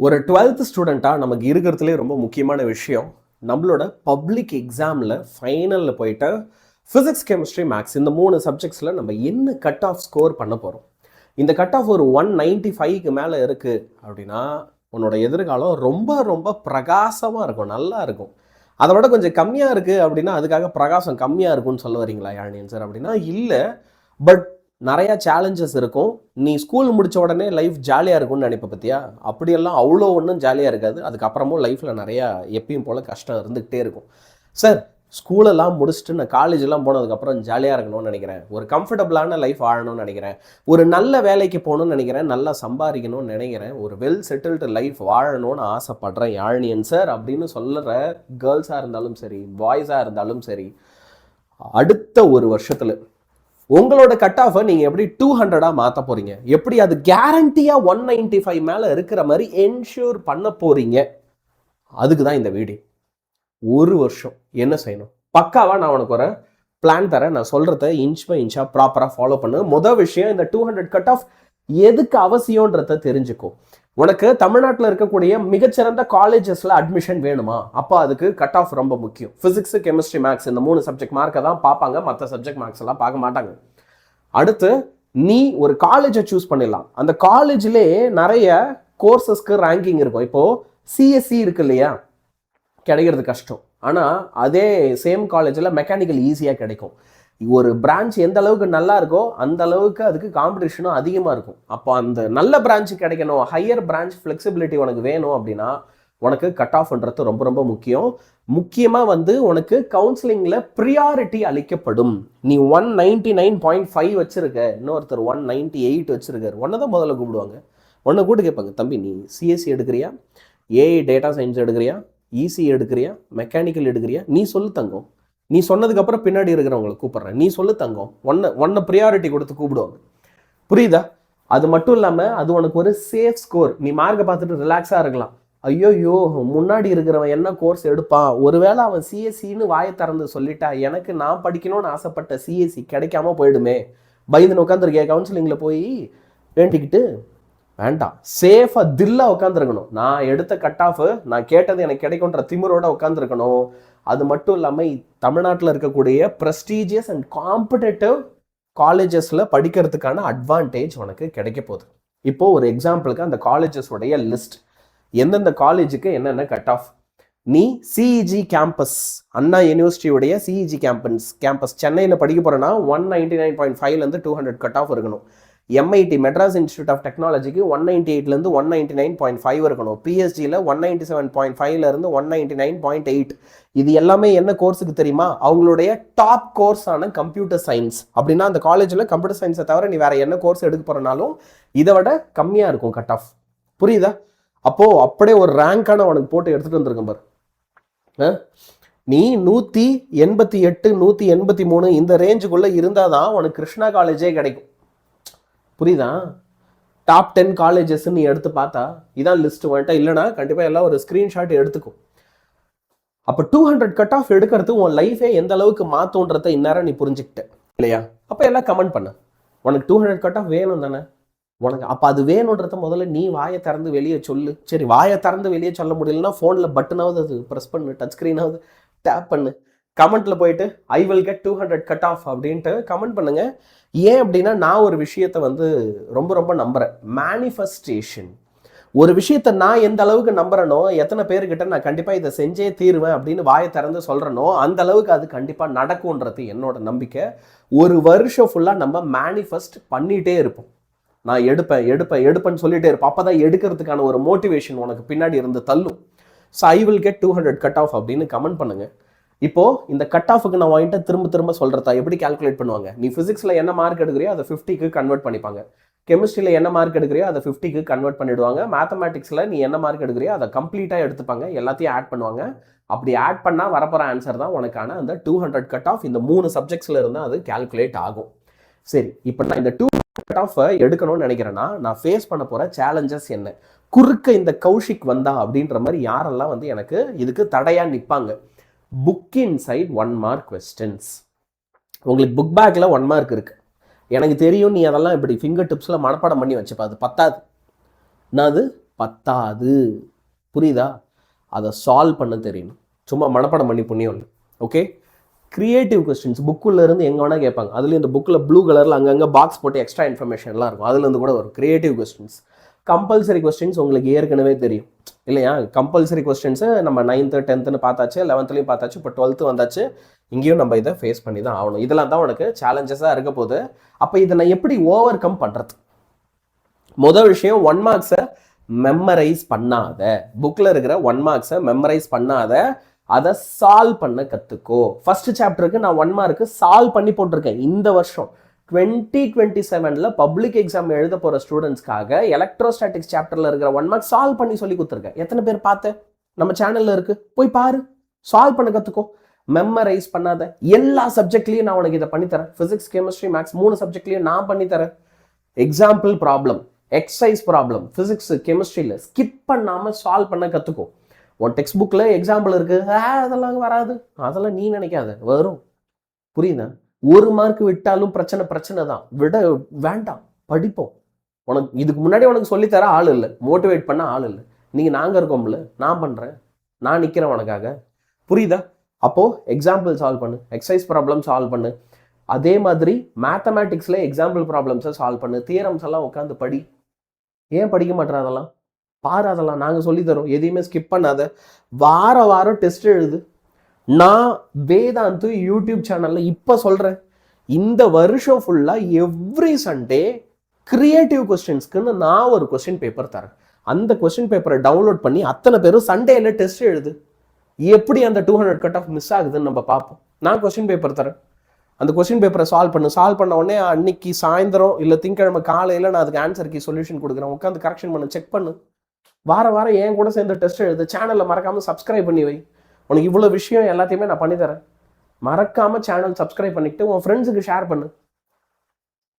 ஒரு 12th ஸ்டூடெண்ட்டாக நமக்கு இருக்கிறதுலே ரொம்ப முக்கியமான விஷயம் நம்மளோட பப்ளிக் எக்ஸாமில் ஃபைனலில் போயிட்டு ஃபிசிக்ஸ் கெமிஸ்ட்ரி மேக்ஸ் இந்த 3 சப்ஜெக்ட்ஸில் நம்ம என்ன கட் ஆஃப் ஸ்கோர் பண்ண போகிறோம். இந்த கட் ஆஃப் ஒரு 195க்கு மேலே இருக்குது அப்படின்னா உன்னோட எதிர்காலம் ரொம்ப ரொம்ப பிரகாசமாக இருக்கும், நல்லா இருக்கும். அதை விட கொஞ்சம் கம்மியாக இருக்குது அப்படின்னா அதுக்காக பிரகாசம் கம்மியாக இருக்கும்னு சொல்ல வரீங்களா யாழினியன் சார்? அப்படின்னா இல்லை, பட் நிறையா சேலஞ்சஸ் இருக்கும். நீ ஸ்கூல் முடித்த உடனே லைஃப் ஜாலியாக இருக்கும்னு நினைப்ப பற்றியா? அப்படியெல்லாம் அவ்வளோ ஒன்றும் ஜாலியாக இருக்காது. அதுக்கப்புறமும் லைஃப்பில் நிறையா எப்பயும் போல் கஷ்டம் இருந்துக்கிட்டே இருக்கும். சார், ஸ்கூலெல்லாம் முடிச்சுட்டு நான் காலேஜெல்லாம் போனதுக்கப்புறம் ஜாலியாக இருக்கணும்னு நினைக்கிறேன், ஒரு கம்ஃபர்டபுளான லைஃப் வாழணும்னு நினைக்கிறேன், ஒரு நல்ல வேலைக்கு போகணும்னு நினைக்கிறேன், நல்லா சம்பாதிக்கணும்னு நினைக்கிறேன், ஒரு வெல் செட்டில்டு லைஃப் வாழணும்னு ஆசைப்படுறேன் யாழினியன் சார் அப்படின்னு சொல்லுற கேர்ள்ஸாக இருந்தாலும் சரி, பாய்ஸாக இருந்தாலும் சரி, அடுத்த ஒரு வருஷத்தில் உங்களோட கட் ஆஃபை நீங்கள் எப்படி 200 மாற்ற போகிறீங்க, எப்படி அது கேரண்டியாக 195 மேலே இருக்கிற மாதிரி என்ஷூர் பண்ண போகிறீங்க, அதுக்கு தான் இந்த வீடியோ. ஒரு வருஷம் என்ன செய்யணும் பக்காவாக நான் உனக்கு ஒரு பிளான் தரேன். நான் சொல்கிறத இன்ச் பை இன்ச்சாக ப்ராப்பராக ஃபாலோ பண்ணு. முதல் விஷயம், இந்த 200 கட் ஆஃப் எதுக்கு அவசியன்றத தெரிஞ்சுக்கோ. உனக்கு தமிழ்நாட்டில் இருக்கக்கூடிய மிகச்சிறந்த காலேஜஸில் அட்மிஷன் வேணுமா? அப்போ அதுக்கு கட் ஆஃப் ரொம்ப முக்கியம். ஃபிசிக்ஸ் கெமிஸ்ட்ரி மேக்ஸ் இந்த 3 சப்ஜெக்ட் மார்க்கை தான் பார்ப்பாங்க, மற்ற சப்ஜெக்ட் மார்க்ஸ் எல்லாம் பார்க்க மாட்டாங்க. அடுத்து நீ ஒரு காலேஜை சூஸ் பண்ணிடலாம். அந்த காலேஜ்லே நிறைய கோர்சஸ்க்கு ரேங்கிங் இருக்கும். இப்போது சிஎஸ்சி இருக்கு இல்லையா, கிடைக்கிறது கஷ்டம். ஆனால் அதே சேம் காலேஜில் மெக்கானிக்கல் ஈஸியாக கிடைக்கும். ஒரு பிரான்ச் எந்த அளவுக்கு நல்லா இருக்கோ அந்த அளவுக்கு அதுக்கு காம்படிஷனும் அதிகமாக இருக்கும். அப்போ அந்த நல்ல பிரான்ச் கிடைக்கணும், ஹையர் பிரான்ச் ஃப்ளெக்சிபிலிட்டி உனக்கு வேணும் அப்படின்னா உனக்கு கட் ஆஃப்ன்றது ரொம்ப ரொம்ப முக்கியம். முக்கியமாக உனக்கு கவுன்சிலிங்கில் ப்ரியாரிட்டி அளிக்கப்படும். நீ 199.5 வச்சுருக்க, இன்னொருத்தர் 198 வச்சுருக்காரு, ஒன்றை தான் முதல்ல கூப்பிடுவாங்க. ஒன்றை கூட்டு கேட்பாங்க, தம்பி நீ சிஎஸ்சி எடுக்கிறியா, ஏஐ டேட்டா சயின்ஸ் எடுக்கிறியா, இசி எடுக்கிறியா, மெக்கானிக்கல் எடுக்கிறியா, நீ சொல்லு தங்கம். நீ சொன்னதுக்கப்புறம் பின்னாடி இருக்கிறவங்களை கூப்பிட்றேன், நீ சொல்லு தங்கம். ஒன்றை ப்ரியாரிட்டி கொடுத்து கூப்பிடுவாங்க. புரியுதா? அது மட்டும் இல்லாமல் அது உனக்கு ஒரு சேஃப் ஸ்கோர். நீ மார்க்கை பார்த்துட்டு ரிலாக்ஸாக இருக்கலாம். ஐயோயோ, முன்னாடி இருக்கிறவன் என்ன கோர்ஸ் எடுப்பான், ஒருவேளை அவன் சிஎஸ்சின்னு வாயை திறந்து சொல்லிட்டா எனக்கு நான் படிக்கணும்னு ஆசைப்பட்ட சிஎஸ்சி கிடைக்காம போயிடுமே, பயந்துன்னு உட்காந்துருக்கேன். கவுன்சிலிங்கில் போய் வேண்டிக்கிட்டு வேண்டாம், சேஃபாக தில்லாக உட்காந்துருக்கணும். நான் எடுத்த கட் ஆஃப் நான் கேட்டது எனக்கு கிடைக்கும்ன்ற திமிரோட உட்காந்துருக்கணும். அது மட்டும் இல்லாமல் தமிழ்நாட்டில் இருக்கக்கூடிய ப்ரெஸ்டீஜியஸ் அண்ட் காம்படேட்டிவ் காலேஜஸில் படிக்கிறதுக்கான அட்வான்டேஜ் உனக்கு கிடைக்க போகுது. இப்போது ஒரு எக்ஸாம்பிளுக்கு அந்த காலேஜஸோடைய லிஸ்ட், எந்தெந்த காலேஜுக்கு என்னென்ன கட் ஆஃப். நீ சிஇஜி கேம்பஸ், அண்ணா யூனிவர்சிட்டியுடைய சிஇஜி கேம்பஸ் சென்னையில் படிக்க போகிறேன்னா 199.5லேருந்து 200 கட் ஆஃப் இருக்கணும். எம்ஐடி மெட்ராஸ் இன்ஸ்டியூட் ஆஃப் டெக்னாலஜிக்கு 198லேருந்து 199.5 இருக்கணும். பிஎஸ்ஜியில் 197.5லேருந்து 199.8. இது எல்லாமே என்ன கோர்ஸுக்கு தெரியுமா? அவங்களுடைய டாப் கோர்ஸான கம்ப்யூட்டர் சயின்ஸ். அப்படின்னா அந்த காலேஜில் கம்ப்யூட்டர் சயின்ஸை தவிர நீ வேற என்ன கோர்ஸ் எடுக்க போகிறனாலும் இதை விட கம்மியாக இருக்கும் கட் ஆஃப். புரியுதா? அப்போது அப்படியே ஒரு ரேங்கான உனக்கு போட்டு எடுத்துகிட்டு வந்திருக்கேன் பாரு. நீ 188 183 இந்த ரேஞ்சுக்குள்ளே இருந்தால் தான் உனக்கு கிருஷ்ணா காலேஜே கிடைக்கும். புரியுதா? டாப் 10 காலேஜஸ் நீ எடுத்து பார்த்தா இதான் லிஸ்ட் வந்துட்டா, இல்லைனா கண்டிப்பாக எல்லாம் ஒரு ஸ்க்ரீன்ஷாட் எடுத்துக்கும். அப்போ 200 கட் ஆஃப் எடுக்கிறது உன் லைஃபே எந்த அளவுக்கு மாற்றோன்றதை இந்நேரம் நீ புரிஞ்சுக்கிட்ட இல்லையா? அப்போ எல்லாம் கமெண்ட் பண்ண, உனக்கு 200 கட் ஆஃப் வேணும் தானே உனக்கு. அப்போ அது வேணுன்றத முதல்ல நீ வாயை திறந்து வெளியே சொல்லு. சரி, வாயை திறந்து வெளியே சொல்ல முடியலன்னா ஃபோனில் பட்டனாவது அது ப்ரெஸ் பண்ணு, டச் ஸ்க்ரீனாவது டேப் பண்ணு. கமெண்ட்டில் போயிட்டு I will get 200 cut off அப்படின்ட்டு கமெண்ட் பண்ணுங்க. ஏன் அப்படின்னா நான் ஒரு விஷயத்தை ரொம்ப ரொம்ப நம்புகிறேன், மேனிஃபெஸ்டேஷன். ஒரு விஷயத்தை நான் எந்த அளவுக்கு நம்புறேனோ, எத்தனை பேர்கிட்ட நான் கண்டிப்பாக இதை செஞ்சே தீருவேன் அப்படின்னு வாயை திறந்து சொல்கிறேனோ அந்த அளவுக்கு அது கண்டிப்பாக நடக்கும்ன்றது என்னோட நம்பிக்கை. ஒரு வருஷம் ஃபுல்லாக நம்ம மேனிஃபெஸ்ட் பண்ணிகிட்டே இருப்போம். நான் எடுப்பேன்னு சொல்லிகிட்டே இருப்பேன். அப்போ தான் எடுக்கிறதுக்கான ஒரு மோட்டிவேஷன் உனக்கு பின்னாடி இருந்து தள்ளும். So I will get 200 cut off அப்படின்னு கமெண்ட் பண்ணுங்கள். இப்போது இந்த கட் ஆஃபுக்கு நான் வாங்கிட்டு திரும்ப சொல்கிறதா எப்படி கால்குலேட் பண்ணுவாங்க? நீ ஃபிசிக்ஸில் என்ன மார்க் எடுக்கிறியோ அதை 50க்கு கன்வெர்ட் பண்ணிப்பாங்க. கெமிஸ்ட்ரியில் என்ன மார்க் எடுக்கிறியோ அதை 50க்கு கன்வெர்ட் பண்ணிவிடுவாங்க. மேத்தமேட்டிக்ஸில் நீ என்ன மார்க் எடுக்கிறியோ அதை கம்ப்ளீட்டாக எடுத்துப்பாங்க, எல்லாத்தையும் ஆட் பண்ணுவாங்க. அப்படி ஆட் பண்ணால் வரப்போகிற ஆன்சர் தான் உனக்கான அந்த 200 கட் ஆஃப். இந்த 3 சப்ஜெக்ட்ஸில் இருந்தால் அது கால்குலேட் ஆகும். சரி, இப்போ நான் இந்த 200 கட் ஆஃபை எடுக்கணும்னு நினைக்கிறேன்னா நான் ஃபேஸ் பண்ண போகிற சேலஞ்சஸ் என்ன, குறுக்க இந்த கௌஷிக் வந்தா அப்படின்ற மாதிரி யாரெல்லாம் எனக்கு இதுக்கு தடையாக நிற்பாங்க. Book inside 1 mark questions. உங்களுக்கு புக் பேக்கில் 1 மார்க் இருக்குது, எனக்கு தெரியும். நீ அதெல்லாம் இப்படி ஃபிங்கர் டிப்ஸில் மனப்பாடம் பண்ணி வச்சுப்பா, அது பத்தாது. நான் அது பத்தாது. புரியுதா? அதை சால்வ் பண்ண தெரியணும். சும்மா மனப்பாடம் பண்ணி புண்ணியம் இல்லை. ஓகே, கிரியேட்டிவ் கொஸ்டின்ஸ் புக்குள்ள இருந்து எங்கே வேணால் கேட்பாங்க. அதுலேயும் இந்த புக்கில் ப்ளூ கலரில் அங்கங்கே பாக்ஸ் போட்டு எக்ஸ்ட்ரா இன்ஃபர்மேஷன்லாம் இருக்கும், அதுலேருந்து கூட வரும் கிரியேட்டிவ் கொஸ்டின்ஸ். கம்பல்சரி கொஸ்டின்ஸ் உங்களுக்கு ஏற்கனவே தெரியும் இல்லையா? கம்பல்சரி கொஸ்டின்ஸை நம்ம 9th 10th பார்த்தாச்சு, 11th பார்த்தாச்சு, இப்போ 12th வந்தாச்சு. இங்கேயும் நம்ம இதை ஃபேஸ் பண்ணி தான் ஆகணும். இதெல்லாம் தான் உனக்கு சேலஞ்சஸாக இருக்க போது. அப்போ இதை நான் எப்படி ஓவர் கம் பண்ணுறது? முதல் விஷயம், 1 மார்க்ஸை மெமரைஸ் பண்ணாத, புக்கில் இருக்கிற 1 மார்க்ஸை மெமரைஸ் பண்ணாத, அதை சால்வ் பண்ண கற்றுக்கோ. ஃபர்ஸ்ட் சாப்டருக்கு நான் 1 மார்க்கு சால்வ் பண்ணி போட்டிருக்கேன். இந்த வருஷம் 2027 பப்ளிக் எக்ஸாம் எழுத போகிற ஸ்டூடெண்ட்ஸ்க்காக எலக்ட்ரோஸ்டாட்டிக்ஸ் சாப்டரில் இருக்கிற 1 மார்க் சால்வ் பண்ணி சொல்லி கொடுத்துருக்கேன். எத்தனை பேர் பார்த்து? நம்ம சேனலில் இருக்கு, போய் பாரு. சால்வ் பண்ண கற்றுக்கோ, மெமரைஸ் பண்ணாத. எல்லா சப்ஜெக்ட்லையும் நான் உனக்கு இதை பண்ணித்தரேன். ஃபிசிக்ஸ், கெமிஸ்ட்ரி, மேக்ஸ் 3 சப்ஜெக்ட்லையும் நான் பண்ணித்தரேன். Example problem, exercise problem, physics கெமிஸ்ட்ரியில் ஸ்கிப் பண்ணாமல் சால்வ் பண்ண கற்றுக்கோ. உன் டெக்ஸ்ட் புக்கில் எக்ஸாம்பிள் இருக்குது, அதெல்லாம் வராது, அதெல்லாம் நீ நினைக்காத, வரும். புரியுதா? 1 மார்க் விட்டாலும் பிரச்சனை தான். விட வேண்டாம், படிப்போம். உனக்கு இதுக்கு முன்னாடி உனக்கு சொல்லித்தர ஆள் இல்லை, மோட்டிவேட் பண்ண ஆள் இல்லை. நீங்கள் நாங்கள் இருக்கோம்ல, நான் பண்ணுறேன், நான் நிற்கிறேன் உனக்காக. புரியுதா? அப்போது எக்ஸாம்பிள் சால்வ் பண்ணு, எக்ஸசைஸ் ப்ராப்ளம் சால்வ் பண்ணு. அதே மாதிரி மேத்தமேட்டிக்ஸில் எக்ஸாம்பிள் ப்ராப்ளம்ஸை சால்வ் பண்ணு. தியரம்ஸ் எல்லாம் உட்காந்து படி. ஏன் படிக்க மாட்டேற? அதெல்லாம் பாரு, அதெல்லாம் நாங்கள் சொல்லித்தரோம். எதையுமே ஸ்கிப் பண்ணாத. வாரம் டெஸ்ட் எழுது. நான் வேதாந்த் யூடியூப் சேனலில் இப்போ சொல்கிறேன், இந்த வருஷம் ஃபுல்லாக எவ்ரி சண்டே கிரியேட்டிவ் கொஸ்டின்ஸ்க்குன்னு நான் ஒரு கொஸ்டின் பேப்பர் தரேன். அந்த கொஸ்டின் பேப்பரை டவுன்லோட் பண்ணி அத்தனை பேரும் சண்டேல டெஸ்ட் எழுது. எப்படி அந்த 200 கட் ஆஃப் மிஸ் ஆகுதுன்னு நம்ம பார்ப்போம். நான் கொஸ்டின் பேப்பர் தரேன், அந்த கொஸ்டின் பேப்பரை சால்வ் பண்ண உடனே அன்னைக்கு சாயந்தரம் இல்லை திங்கக்கிழமை காலையில் நான் அதுக்கு ஆன்சருக்கு சொல்யூஷன் கொடுக்குறேன். உட்காந்து கரெக்ஷன் பண்ணு, செக் பண்ணு. வாரம் என் கூட சேர்ந்து டெஸ்ட் எழுது. சேனலில் மறக்காமல் சப்ஸ்கிரைப் பண்ணி வை. உனக்கு இவ்வளோ விஷயம் எல்லாத்தையுமே நான் பண்ணித்தரேன். மறக்காமல் சேனல் சப்ஸ்கிரைப் பண்ணிவிட்டு உன் ஃப்ரெண்ட்ஸுக்கு ஷேர் பண்ணு.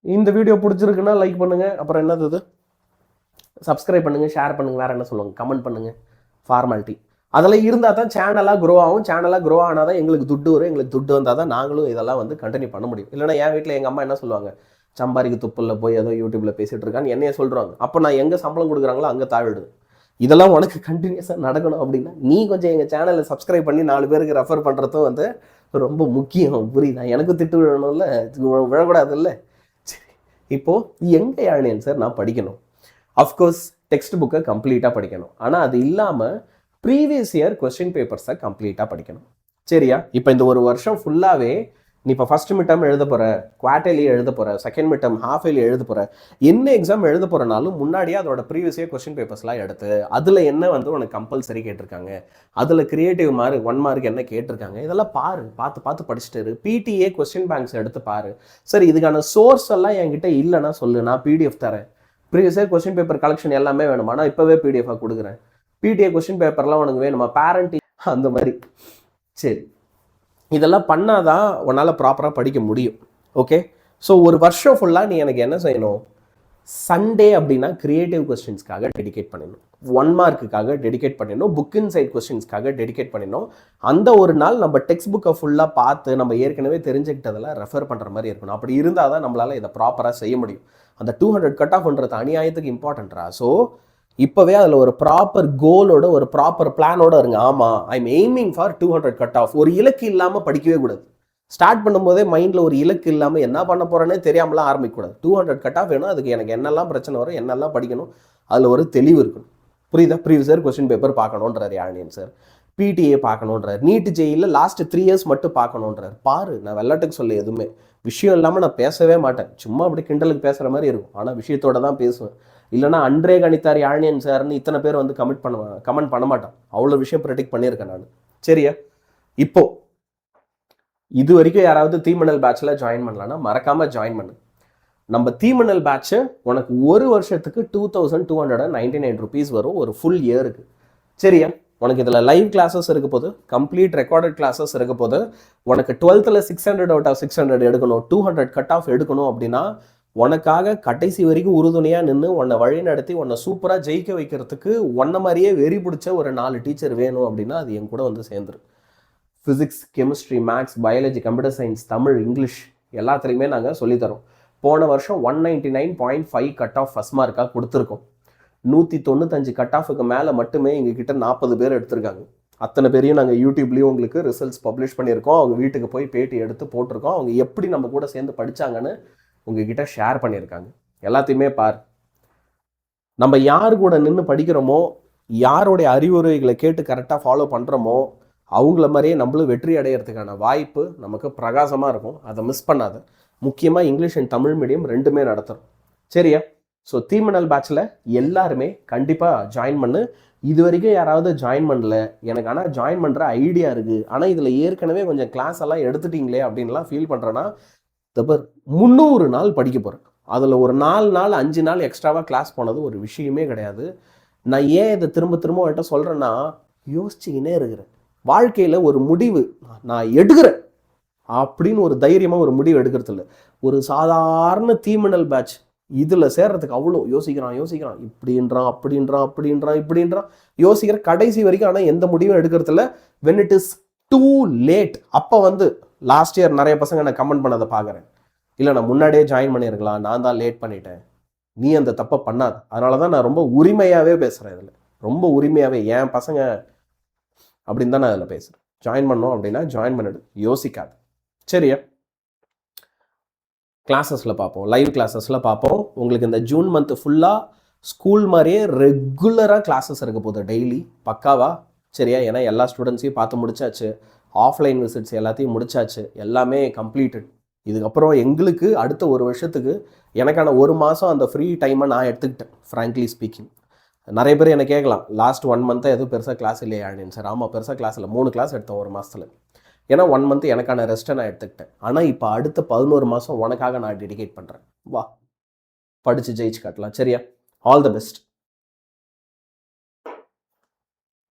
இந்த வீடியோ பிடிச்சிருக்குன்னா லைக் பண்ணுங்கள். அப்புறம் என்னது, சப்ஸ்கிரைப் பண்ணுங்கள், ஷேர் பண்ணுங்கள், வேறு என்ன சொல்லுவாங்க, கமெண்ட் பண்ணுங்கள். ஃபார்மாலிட்டி அதெல்லாம் இருந்தால் தான் சேனலாக க்ரோ ஆகும். சேனலாக க்ரோ ஆனால் தான் எங்களுக்கு துட்டு வரும். எங்களுக்கு துட்டு வந்தால் தான் நாங்களும் இதெல்லாம் வந்து கண்டினியூ பண்ண முடியும். இல்லைனா என் வீட்டில் எங்கள் அம்மா என்ன சொல்லுவாங்க, சம்பாதிக்கு துப்பில் போய் ஏதோ யூடியூப்பில் பேசிகிட்டு இருக்கான்னு என்னையே சொல்கிறாங்க. அப்போ நான் எங்கே சம்பளம் கொடுக்குறாங்களோ அங்கே தாவிடுது. இதெல்லாம் உனக்கு கண்டினியூஸாக நடக்கணும் அப்படின்னா நீ கொஞ்சம் எங்கள் சேனலை சப்ஸ்கிரைப் பண்ணி 4 பேருக்கு ரெஃபர் பண்ணுறதும் வந்து ரொம்ப முக்கியம். புரியுதா? எனக்கும் திட்டு விழணும்ல, விழக்கூடாது இல்லை. சரி, இப்போது எங்கே யாழ்னியன் சார் நான் படிக்கணும்? அஃப்கோர்ஸ் டெக்ஸ்ட் புக்கை கம்ப்ளீட்டாக படிக்கணும். ஆனால் அது இல்லாமல் ப்ரீவியஸ் இயர் கொஸ்டின் பேப்பர்ஸை கம்ப்ளீட்டாக படிக்கணும். சரியா? இப்போ இந்த ஒரு வருஷம் ஃபுல்லாகவே நீ இப்போ ஃபஸ்ட் மிட்டம் எழுத போகிற, குவார்டர்லி எழுத போகிற, செகண்ட் மிட்டம் ஹாஃப் இயர்லி எழுத போகிற, என்ன எக்ஸாம் எழுத போகிறனாலும் முன்னாடியே அதோட ப்ரீவியஸ் இயர் கொஸ்டின் பேப்பர்ஸ்லாம் எடுத்து அதில் என்ன வந்து உனக்கு கம்பல்சரி கேட்டிருக்காங்க, அதில் கிரியேட்டிவ் மார்க் 1 மார்க் என்ன கேட்டிருக்காங்க, இதெல்லாம் பார்த்து படிச்சுட்டு இரு. பிடிஏ கொஸ்டின் பேங்க்ஸ் எடுத்து பாரு. சரி, இதுக்கான சோர்ஸ் எல்லாம் என்கிட்ட இல்லைன்னா சொல்லு, நான் பிடிஎஃப் தரேன். Previous year question paper collection எல்லாமே வேணுமா? நான் இப்போவே பிடிஎஃபாக கொடுக்குறேன். பிடிஏ கொஸ்டின் பேப்பர்லாம் உனக்கு வேணுமா? பேரண்ட் அந்த மாதிரி. சரி, இதெல்லாம் பண்ணாதான் உன்னால் ப்ராப்பராக படிக்க முடியும். ஓகே, ஸோ ஒரு வருஷம் ஃபுல்லாக நீ எனக்கு என்ன செய்யணும்? சண்டே அப்படின்னா கிரியேட்டிவ் கொஸ்டின்ஸ்க்காக டெடிகேட் பண்ணிடணும், 1 மார்க்குக்காக டெடிகேட் பண்ணிடணும், புக் இன் சைட் கொஸ்டின்ஸ்க்காக டெடிகேட் பண்ணிடணும். அந்த ஒரு நாள் நம்ம டெக்ஸ்ட் புக்கை ஃபுல்லாக பார்த்து நம்ம ஏற்கனவே தெரிஞ்சுக்கிட்டதெல்லாம் ரெஃபர் பண்ணுற மாதிரி இருக்கணும். அப்படி இருந்தால் தான் நம்மளால் இதை ப்ராப்பராக செய்ய முடியும். அந்த 200 கட் ஆஃப்ன்றது அநியாயத்துக்கு இம்பார்ட்டன்ட்ரா. ஸோ இப்போவே அதில் ஒரு ப்ராப்பர் கோலோட, ஒரு ப்ராப்பர் பிளானோட இருங்க. ஆமாம், I am aiming for 200 cut off. ஒரு இலக்கு இல்லாமல் படிக்கவே கூடாது. ஸ்டார்ட் பண்ணும்போதே மைண்டில் ஒரு இலக்கு இல்லாமல் என்ன பண்ண போகிறேன்னே தெரியாமலாம் ஆரம்பிக்கக்கூடாது. 200 கட் ஆஃப் வேணும். அதுக்கு எனக்கு என்னெல்லாம் பிரச்சனை வரும், என்னெல்லாம் படிக்கணும், அதில் ஒரு தெளிவு இருக்கணும். புரியுதா? ப்ரீவியஸ் இயர் கொஸ்டின் பேப்பர் பார்க்கணுன்றார் யாழ்னியன் சார். பிடிஏ பார்க்கணுன்றார். நீட் ஜெயிலில் லாஸ்ட் 3 இயர்ஸ் மட்டும் பார்க்கணுன்றார். பாரு, நான் வெள்ளாட்டுக்கு சொல்ல எதுவுமே விஷயம் இல்லாமல் நான் பேசவே மாட்டேன். சும்மா அப்படி கிண்டலுக்கு பேசுகிற மாதிரி இருக்கும், ஆனால் விஷயத்தோட தான் பேசுவேன். இல்லைனா அன்றே கணித்தார் யாழ்னியன் சார்னு இத்தனை பேர் வந்து கமெண்ட் பண்ண மாட்டான். அவ்வளோ விஷயம் ப்ரெடிக்ட் பண்ணியிருக்கேன் நான். சரியா? இப்போ இது வரைக்கும் யாராவது தீமணல் பேட்சில் ஜாயின் பண்ணலான்னா மறக்காமல் ஜாயின் பண்ணு. நம்ம தீமணல் பேட்சு உனக்கு ஒரு வருஷத்துக்கு 2299 rupees வரும், ஒரு ஃபுல் இயருக்கு. சரியா? உனக்கு இதில் லைவ் கிளாஸஸ் இருக்க போது, கம்ப்ளீட் ரெக்கார்டட் கிளாஸஸ் இருக்க போது. உனக்கு 12th 600 out of 600 எடுக்கணும், 200 கட் ஆஃப் எடுக்கணும் அப்படின்னா உனக்காக கடைசி வரைக்கும் உறுதுணையாக நின்று உன்னை வழி நடத்தி உன்னை சூப்பராக ஜெயிக்க வைக்கிறதுக்கு உன்னை மாதிரியே வெறி பிடிச்ச ஒரு 4 டீச்சர் வேணும் அப்படின்னா அது என் கூட வந்து சேர்ந்துரு. Physics, chemistry, maths, biology, computer science, Tamil, English எல்லாத்துலேயுமே நாங்கள் சொல்லித்தரோம். போன வருஷம் 199.5 கட் ஆஃப் ஃபஸ்ட் மார்க்காக கொடுத்துருக்கோம். 195 கட் ஆஃபுக்கு மேலே மட்டுமே எங்ககிட்ட 40 பேர் எடுத்திருக்காங்க. அத்தனை பேரையும் நாங்கள் யூடியூப்லேயும் உங்களுக்கு ரிசல்ட்ஸ் பப்ளிஷ் பண்ணியிருக்கோம். அவங்க வீட்டுக்கு போய் பேட்டி எடுத்து போட்டிருக்கோம். அவங்க எப்படி நம்ம கூட சேர்ந்து படித்தாங்கன்னு உங்ககிட்ட ஷேர் பண்ணியிருக்காங்க. எல்லாத்தையுமே பார். நம்ம யார் கூட நின்று படிக்கிறோமோ, யாருடைய அறிவுரைகளை கேட்டு கரெக்டாக ஃபாலோ பண்ணுறோமோ, அவங்கள மாதிரியே நம்மளும் வெற்றி அடையிறதுக்கான வாய்ப்பு நமக்கு பிரகாசமாக இருக்கும். அதை மிஸ் பண்ணாத. முக்கியமாக இங்கிலீஷ் அண்ட் தமிழ் மீடியம் ரெண்டுமே நடத்துகிறோம். சரியா? ஸோ தீமணல் பேட்சில் எல்லாருமே கண்டிப்பாக ஜாயின் பண்ணு. இது வரைக்கும் யாராவது ஜாயின் பண்ணல, எனக்கு ஆனால் ஜாயின் பண்ணுற ஐடியா இருக்குது, ஆனால் இதில் ஏற்கனவே கொஞ்சம் கிளாஸ் எல்லாம் எடுத்துட்டீங்களே அப்படின்லாம் ஃபீல் பண்ணுறேன்னா, 300 நாள் படிக்க போகிறேன். அதில் ஒரு 4 நாள் 5 நாள் எக்ஸ்ட்ராவாக கிளாஸ் போனது ஒரு விஷயமே கிடையாது. நான் ஏன் இதை திரும்ப திரும்ப என்கிட்ட சொல்கிறேன்னா, யோசிச்சுக்கினே இருக்கிறேன். வாழ்க்கையில் ஒரு முடிவு நான் எடுக்கிறேன் அப்படின்னு ஒரு தைரியமாக ஒரு முடிவு எடுக்கிறது இல்லை. ஒரு சாதாரண தீமணல் பேட்ச் இதில் சேர்றதுக்கு அவ்வளோ யோசிக்கிறான் இப்படின்றான் யோசிக்கிற கடைசி வரைக்கும். ஆனால் எந்த முடிவும் எடுக்கிறது இல்லை. When it is too late, அப்போ லாஸ்ட் இயர் நிறைய பசங்க நான் கமெண்ட் பண்ணதை பார்க்குறேன். இல்லை நான் முன்னாடியே ஜாயின் பண்ணியிருக்கலாம், நான் தான் லேட் பண்ணிட்டேன், நீ அந்த தப்பை பண்ணாத. அதனால தான் நான் ரொம்ப உரிமையாகவே பேசுகிறேன். இதில் ரொம்ப உரிமையாகவே என் பசங்க அப்படின்னு தான் நான் இதில் பேசுகிறேன். ஜாயின் பண்ணோம் அப்படின்னா ஜாயின் பண்ணிடு, யோசிக்காது. சரியா? கிளாஸஸில் பார்ப்போம், லைவ் கிளாஸஸில் பார்ப்போம். உங்களுக்கு இந்த ஜூன் மந்த் ஃபுல்லாக ஸ்கூல் மாதிரியே ரெகுலராக கிளாஸஸ் இருக்க போகுது, டெய்லி பக்காவா. சரியா? ஏன்னா எல்லா ஸ்டூடெண்ட்ஸையும் பார்த்து முடிச்சாச்சு, ஆஃப்லைன் விசிட்ஸ் எல்லாத்தையும் முடிச்சாச்சு, எல்லாமே கம்ப்ளீட்டட். இதுக்கப்புறம் எங்களுக்கு அடுத்த ஒரு வருஷத்துக்கு எனக்கான 1 மாதம் அந்த ஃப்ரீ டைமை நான் எடுத்துக்கிட்டேன். ஃப்ராங்க்லி ஸ்பீக்கிங், நிறைய பேர் என்ன கேட்கலாம், லாஸ்ட் 1 மந்த்தாக எதுவும் பெருசாக கிளாஸ் இல்லையா அப்படின்னு. சார் ஆமாம், பெருசாக கிளாஸ் இல்லை, 3 கிளாஸ் எடுத்தேன் 1 மாதத்தில். ஏன்னா 1 மந்த் எனக்கான ரெஸ்ட்டை நான் எடுத்துக்கிட்டேன். ஆனால் இப்போ அடுத்த 11 மாதம் உனக்காக நான் டெடிகேட் பண்ணுறேன். வா, படித்து ஜெயிச்சு காட்டலாம். சரியா? All the best.